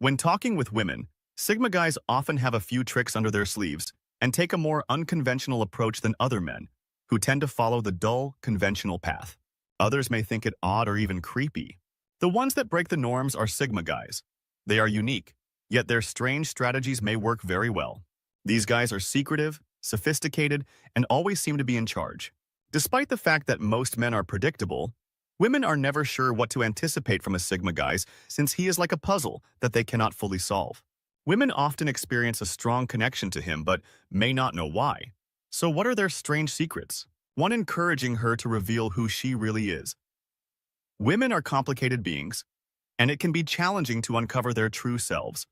When talking with women, Sigma guys often have a few tricks under their sleeves and take a more unconventional approach than other men, who tend to follow the dull, conventional path. Others may think it odd or even creepy. The ones that break the norms are Sigma guys. They are unique, yet their strange strategies may work very well. These guys are secretive, sophisticated, and always seem to be in charge. Despite the fact that most men are predictable, women are never sure what to anticipate from a Sigma guys since he is like a puzzle that they cannot fully solve. Women often experience a strong connection to him but may not know why. So what are their strange secrets? One, encouraging her to reveal who she really is. Women are complicated beings, and it can be challenging to uncover their true selves.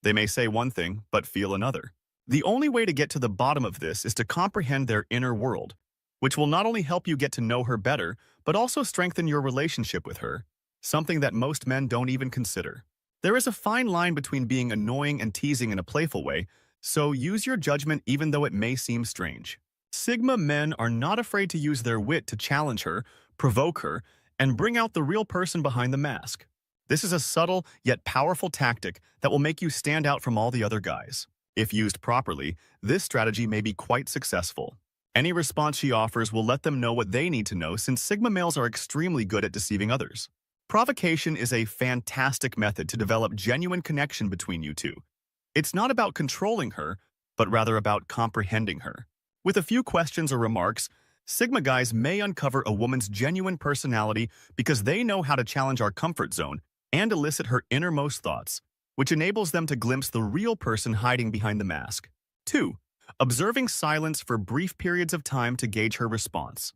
They may say one thing but feel another. The only way to get to the bottom of this is to comprehend their inner world, which will not only help you get to know her better, but also strengthen your relationship with her, something that most men don't even consider. There is a fine line between being annoying and teasing in a playful way, so use your judgment even though it may seem strange. Sigma men are not afraid to use their wit to challenge her, provoke her, and bring out the real person behind the mask. This is a subtle yet powerful tactic that will make you stand out from all the other guys. If used properly, this strategy may be quite successful. Any response she offers will let them know what they need to know since Sigma males are extremely good at deceiving others. Provocation is a fantastic method to develop genuine connection between you two. It's not about controlling her, but rather about comprehending her. With a few questions or remarks, Sigma guys may uncover a woman's genuine personality because they know how to challenge our comfort zone and elicit her innermost thoughts, which enables them to glimpse the real person hiding behind the mask. 2. Observing silence for brief periods of time to gauge her response.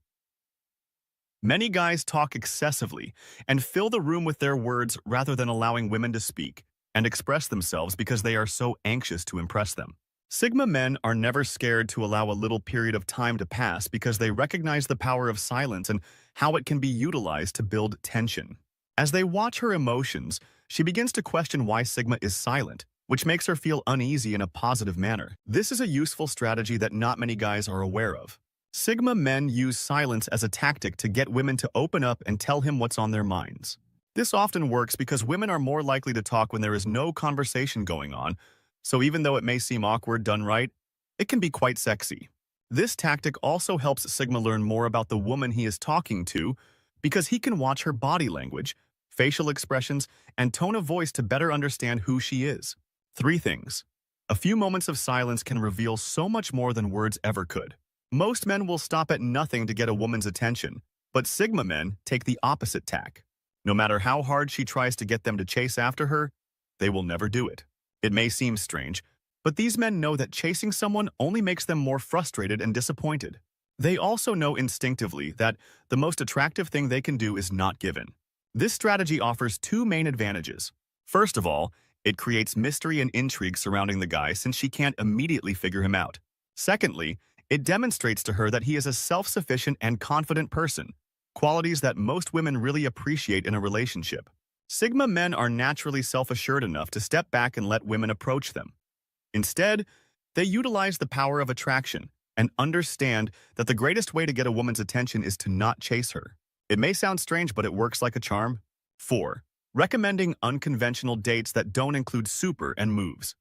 Many guys talk excessively and fill the room with their words rather than allowing women to speak and express themselves because they are so anxious to impress them. Sigma men are never scared to allow a little period of time to pass because they recognize the power of silence and how it can be utilized to build tension. As they watch her emotions, she begins to question why Sigma is silent, which makes her feel uneasy in a positive manner. This is a useful strategy that not many guys are aware of. Sigma men use silence as a tactic to get women to open up and tell him what's on their minds. This often works because women are more likely to talk when there is no conversation going on, so even though it may seem awkward done right, it can be quite sexy. This tactic also helps Sigma learn more about the woman he is talking to because he can watch her body language, facial expressions, and tone of voice to better understand who she is. 3 things. A few moments of silence can reveal so much more than words ever could. Most men will stop at nothing to get a woman's attention, but Sigma men take the opposite tack. No matter how hard she tries to get them to chase after her, they will never do it. It may seem strange, but these men know that chasing someone only makes them more frustrated and disappointed. They also know instinctively that the most attractive thing they can do is not give in. This strategy offers 2 main advantages. First of all, it creates mystery and intrigue surrounding the guy since she can't immediately figure him out. Secondly, it demonstrates to her that he is a self-sufficient and confident person, qualities that most women really appreciate in a relationship. Sigma men are naturally self-assured enough to step back and let women approach them. Instead, they utilize the power of attraction and understand that the greatest way to get a woman's attention is to not chase her. It may sound strange, but it works like a charm. 4. Recommending unconventional dates that don't include super and moves.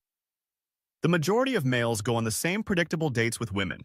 The majority of males go on the same predictable dates with women.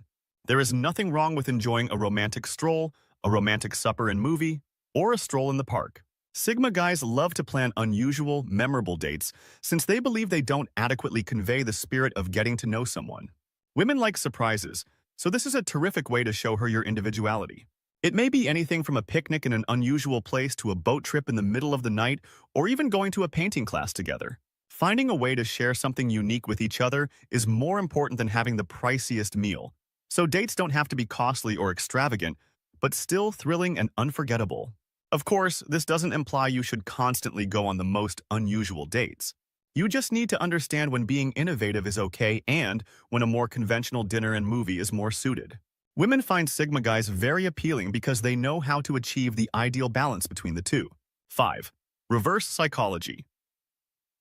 There is nothing wrong with enjoying a romantic stroll, a romantic supper and movie, or a stroll in the park. Sigma guys love to plan unusual, memorable dates since they believe they don't adequately convey the spirit of getting to know someone. Women like surprises, so this is a terrific way to show her your individuality. It may be anything from a picnic in an unusual place to a boat trip in the middle of the night, or even going to a painting class together. Finding a way to share something unique with each other is more important than having the priciest meal. So dates don't have to be costly or extravagant, but still thrilling and unforgettable. Of course, this doesn't imply you should constantly go on the most unusual dates. You just need to understand when being innovative is okay and when a more conventional dinner and movie is more suited. Women find Sigma guys very appealing because they know how to achieve the ideal balance between the two. 5. Reverse psychology.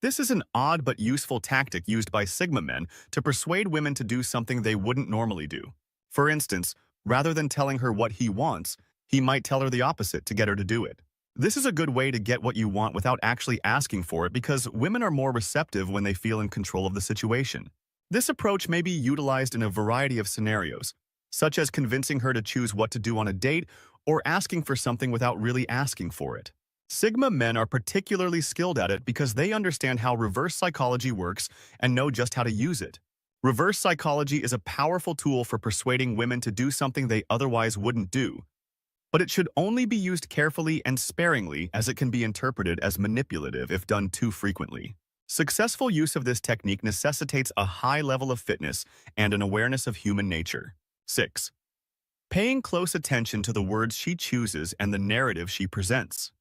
This is an odd but useful tactic used by Sigma men to persuade women to do something they wouldn't normally do. For instance, rather than telling her what he wants, he might tell her the opposite to get her to do it. This is a good way to get what you want without actually asking for it because women are more receptive when they feel in control of the situation. This approach may be utilized in a variety of scenarios, such as convincing her to choose what to do on a date or asking for something without really asking for it. Sigma men are particularly skilled at it because they understand how reverse psychology works and know just how to use it. Reverse psychology is a powerful tool for persuading women to do something they otherwise wouldn't do, but it should only be used carefully and sparingly as it can be interpreted as manipulative if done too frequently. Successful use of this technique necessitates a high level of fitness and an awareness of human nature. 6. Paying close attention to the words she chooses and the narrative she presents.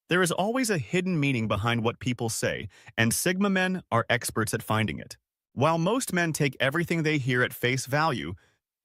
There is always a hidden meaning behind what people say, and Sigma men are experts at finding it. While most men take everything they hear at face value,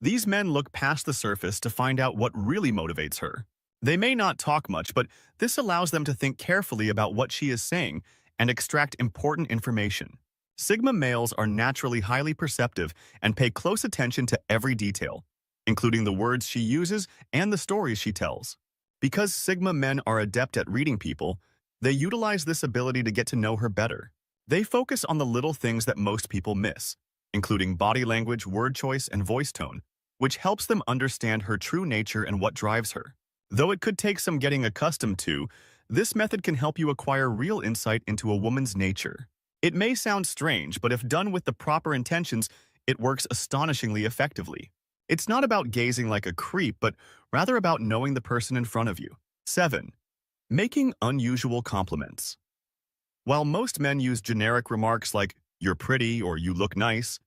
these men look past the surface to find out what really motivates her. They may not talk much, but this allows them to think carefully about what she is saying and extract important information. Sigma males are naturally highly perceptive and pay close attention to every detail, including the words she uses and the stories she tells. Because Sigma men are adept at reading people, they utilize this ability to get to know her better. They focus on the little things that most people miss, including body language, word choice, and voice tone, which helps them understand her true nature and what drives her. Though it could take some getting accustomed to, this method can help you acquire real insight into a woman's nature. It may sound strange, but if done with the proper intentions, it works astonishingly effectively. It's not about gazing like a creep, but rather about knowing the person in front of you. 7. Making unusual compliments. While most men use generic remarks like, "You're pretty" or "You look nice,"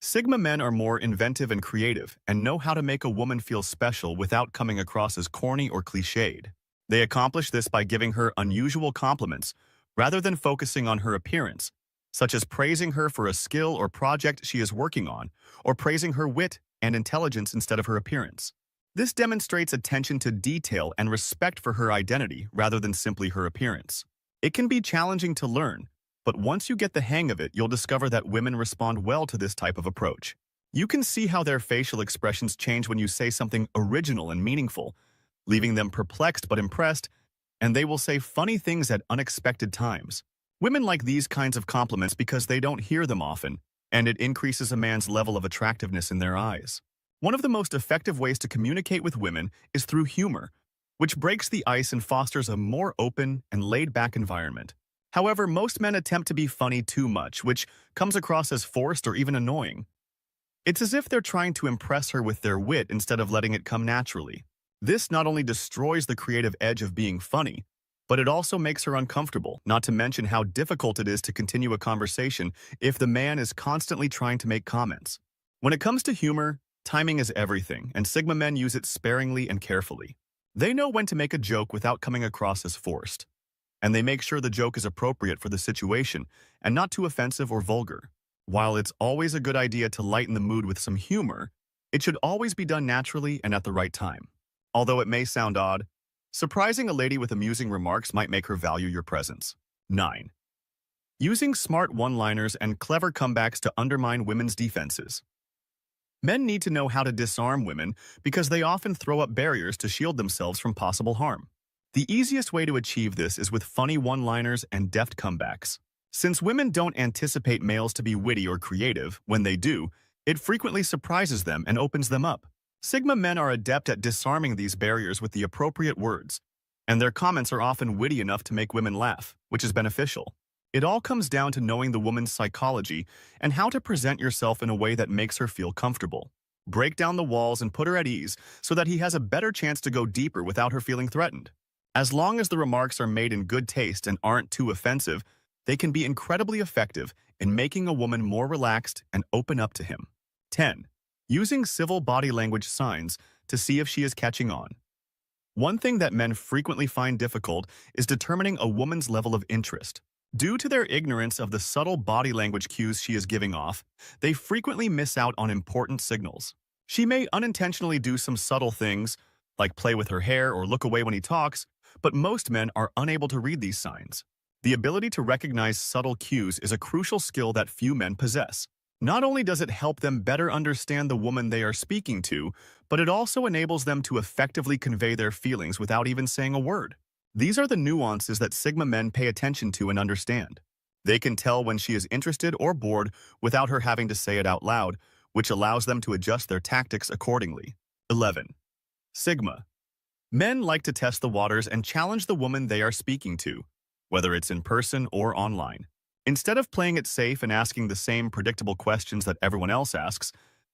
Sigma men are more inventive and creative and know how to make a woman feel special without coming across as corny or cliched. They accomplish this by giving her unusual compliments rather than focusing on her appearance, such as praising her for a skill or project she is working on, or praising her wit and intelligence instead of her appearance. This demonstrates attention to detail and respect for her identity rather than simply her appearance. It can be challenging to learn, but once you get the hang of it, you'll discover that women respond well to this type of approach. You can see how their facial expressions change when you say something original and meaningful, leaving them perplexed but impressed, and they will say funny things at unexpected times. Women like these kinds of compliments because they don't hear them often, and it increases a man's level of attractiveness in their eyes. One of the most effective ways to communicate with women is through humor, which breaks the ice and fosters a more open and laid-back environment. However, most men attempt to be funny too much, which comes across as forced or even annoying. It's as if they're trying to impress her with their wit instead of letting it come naturally. This not only destroys the creative edge of being funny, but it also makes her uncomfortable, not to mention how difficult it is to continue a conversation if the man is constantly trying to make comments. When it comes to humor, timing is everything, and Sigma men use it sparingly and carefully. They know when to make a joke without coming across as forced, and they make sure the joke is appropriate for the situation and not too offensive or vulgar. While it's always a good idea to lighten the mood with some humor, it should always be done naturally and at the right time. Although it may sound odd, surprising a lady with amusing remarks might make her value your presence. 9. Using smart one-liners and clever comebacks to undermine women's defenses. Men need to know how to disarm women because they often throw up barriers to shield themselves from possible harm. The easiest way to achieve this is with funny one-liners and deft comebacks. Since women don't anticipate males to be witty or creative, when they do, it frequently surprises them and opens them up. Sigma men are adept at disarming these barriers with the appropriate words, and their comments are often witty enough to make women laugh, which is beneficial. It all comes down to knowing the woman's psychology and how to present yourself in a way that makes her feel comfortable. Break down the walls and put her at ease so that he has a better chance to go deeper without her feeling threatened. As long as the remarks are made in good taste and aren't too offensive, they can be incredibly effective in making a woman more relaxed and open up to him. 10. Using civil body language signs to see if she is catching on. One thing that men frequently find difficult is determining a woman's level of interest. Due to their ignorance of the subtle body language cues she is giving off, they frequently miss out on important signals. She may unintentionally do some subtle things, like play with her hair or look away when he talks, but most men are unable to read these signs. The ability to recognize subtle cues is a crucial skill that few men possess. Not only does it help them better understand the woman they are speaking to, but it also enables them to effectively convey their feelings without even saying a word. These are the nuances that Sigma men pay attention to and understand. They can tell when she is interested or bored without her having to say it out loud, which allows them to adjust their tactics accordingly. 11. Sigma. Men like to test the waters and challenge the woman they are speaking to, whether it's in person or online. Instead of playing it safe and asking the same predictable questions that everyone else asks,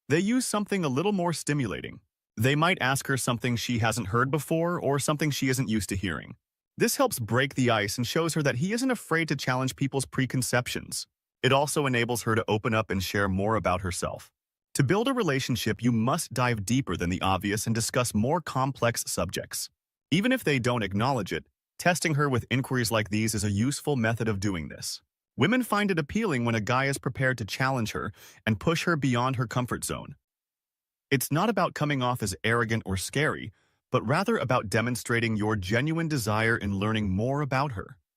they use something a little more stimulating. They might ask her something she hasn't heard before or something she isn't used to hearing. This helps break the ice and shows her that he isn't afraid to challenge people's preconceptions. It also enables her to open up and share more about herself. To build a relationship, you must dive deeper than the obvious and discuss more complex subjects. Even if they don't acknowledge it, testing her with inquiries like these is a useful method of doing this. Women find it appealing when a guy is prepared to challenge her and push her beyond her comfort zone. It's not about coming off as arrogant or scary, but rather about demonstrating your genuine desire in learning more about her.